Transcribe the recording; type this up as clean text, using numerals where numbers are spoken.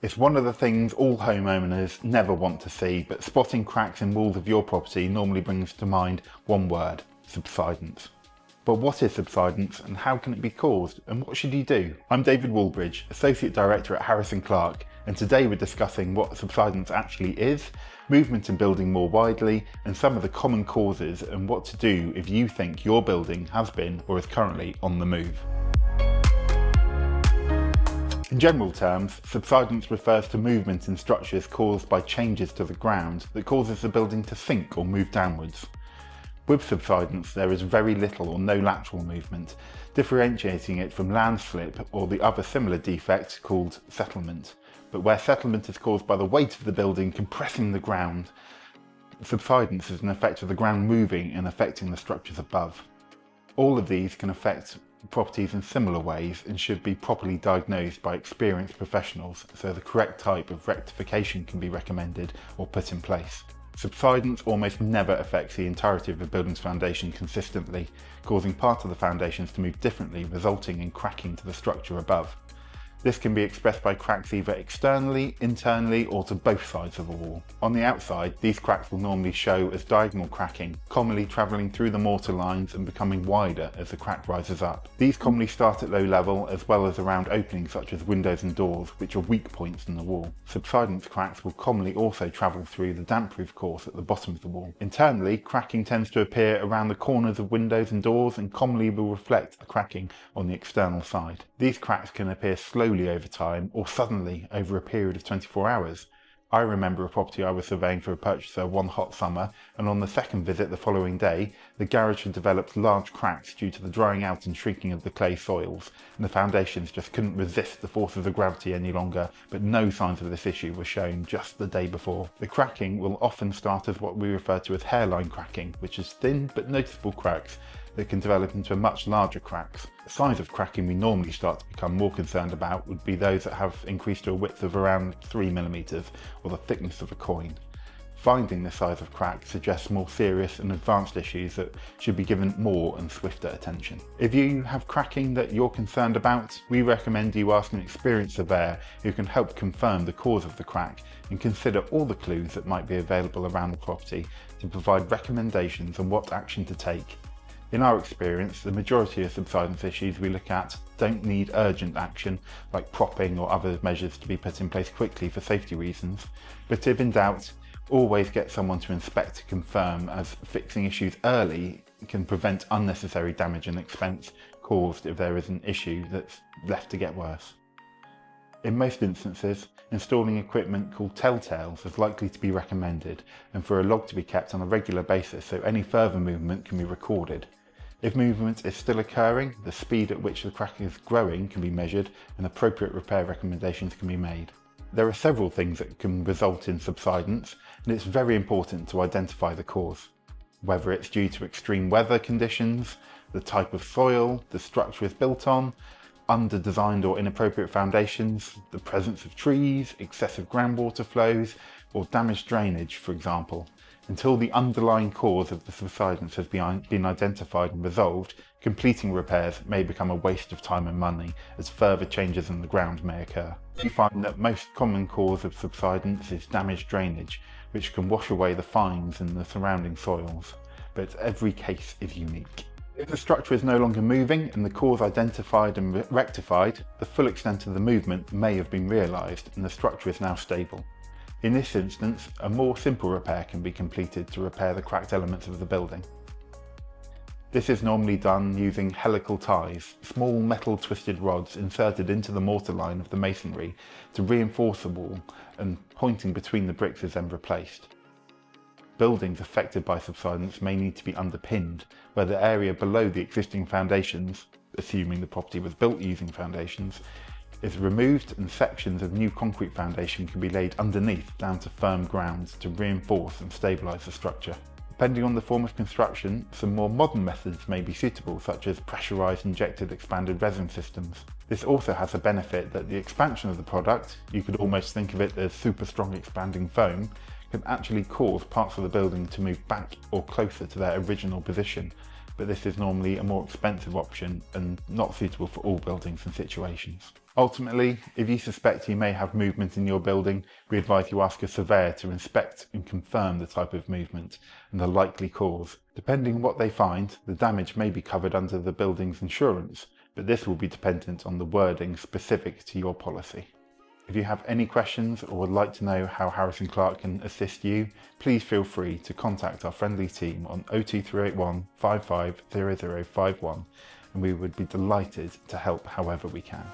It's one of the things all homeowners never want to see, but spotting cracks in walls of your property normally brings to mind one word: subsidence. But what is subsidence and how can it be caused, and what should you do? I'm David Woolbridge, Associate Director at Harris & Clarke, and today we're discussing what subsidence actually is, movement in building more widely, and some of the common causes and what to do if you think your building has been or is currently on the move. In general terms, subsidence refers to movement in structures caused by changes to the ground that causes the building to sink or move downwards. With subsidence, there is very little or no lateral movement, differentiating it from landslip or the other similar defect called settlement. But where settlement is caused by the weight of the building compressing the ground, subsidence is an effect of the ground moving and affecting the structures above. All of these can affect properties in similar ways and should be properly diagnosed by experienced professionals so the correct type of rectification can be recommended or put in place. Subsidence almost never affects the entirety of a building's foundation consistently, causing part of the foundations to move differently, resulting in cracking to the structure above. This can be expressed by cracks either externally, internally, or to both sides of a wall. On the outside, these cracks will normally show as diagonal cracking, commonly travelling through the mortar lines and becoming wider as the crack rises up. These commonly start at low level as well as around openings such as windows and doors, which are weak points in the wall. Subsidence cracks will commonly also travel through the damp-proof course at the bottom of the wall. Internally, cracking tends to appear around the corners of windows and doors and commonly will reflect the cracking on the external side. These cracks can appear slowly over time or suddenly over a period of 24 hours. I remember a property I was surveying for a purchaser one hot summer, and on the second visit the following day, the garage had developed large cracks due to the drying out and shrinking of the clay soils, and the foundations just couldn't resist the forces of gravity any longer, but no signs of this issue were shown just the day before. The cracking will often start as what we refer to as hairline cracking, which is thin but noticeable cracks that can develop into much larger cracks. The size of cracking we normally start to become more concerned about would be those that have increased to a width of around 3mm or the thickness of a coin. Finding the size of crack suggests more serious and advanced issues that should be given more and swifter attention. If you have cracking that you're concerned about, we recommend you ask an experienced surveyor who can help confirm the cause of the crack and consider all the clues that might be available around the property to provide recommendations on what action to take. In our experience, the majority of subsidence issues we look at don't need urgent action like propping or other measures to be put in place quickly for safety reasons, but if in doubt, always get someone to inspect to confirm, as fixing issues early can prevent unnecessary damage and expense caused if there is an issue that's left to get worse. In most instances, installing equipment called telltales is likely to be recommended, and for a log to be kept on a regular basis so any further movement can be recorded. If movement is still occurring, the speed at which the crack is growing can be measured and appropriate repair recommendations can be made. There are several things that can result in subsidence, and it's very important to identify the cause. Whether it's due to extreme weather conditions, the type of soil the structure is built on, under-designed or inappropriate foundations, the presence of trees, excessive groundwater flows, or damaged drainage, for example. Until the underlying cause of the subsidence has been identified and resolved, completing repairs may become a waste of time and money, as further changes in the ground may occur. We find that most common cause of subsidence is damaged drainage, which can wash away the fines in the surrounding soils, but every case is unique. If the structure is no longer moving and the cause identified and rectified, the full extent of the movement may have been realised and the structure is now stable. In this instance, a more simple repair can be completed to repair the cracked elements of the building. This is normally done using helical ties, small metal twisted rods inserted into the mortar line of the masonry to reinforce the wall and pointing between the bricks is then replaced. Buildings affected by subsidence may need to be underpinned, where the area below the existing foundations, assuming the property was built using foundations, is removed and sections of new concrete foundation can be laid underneath down to firm ground to reinforce and stabilise the structure. Depending on the form of construction, some more modern methods may be suitable, such as pressurised injected expanded resin systems. This also has the benefit that the expansion of the product, you could almost think of it as super strong expanding foam, can actually cause parts of the building to move back or closer to their original position, but this is normally a more expensive option and not suitable for all buildings and situations. Ultimately, if you suspect you may have movement in your building, we advise you ask a surveyor to inspect and confirm the type of movement and the likely cause. Depending on what they find, the damage may be covered under the building's insurance, but this will be dependent on the wording specific to your policy. If you have any questions or would like to know how Harris & Clarke can assist you, please feel free to contact our friendly team on 02381 550051 and we would be delighted to help however we can.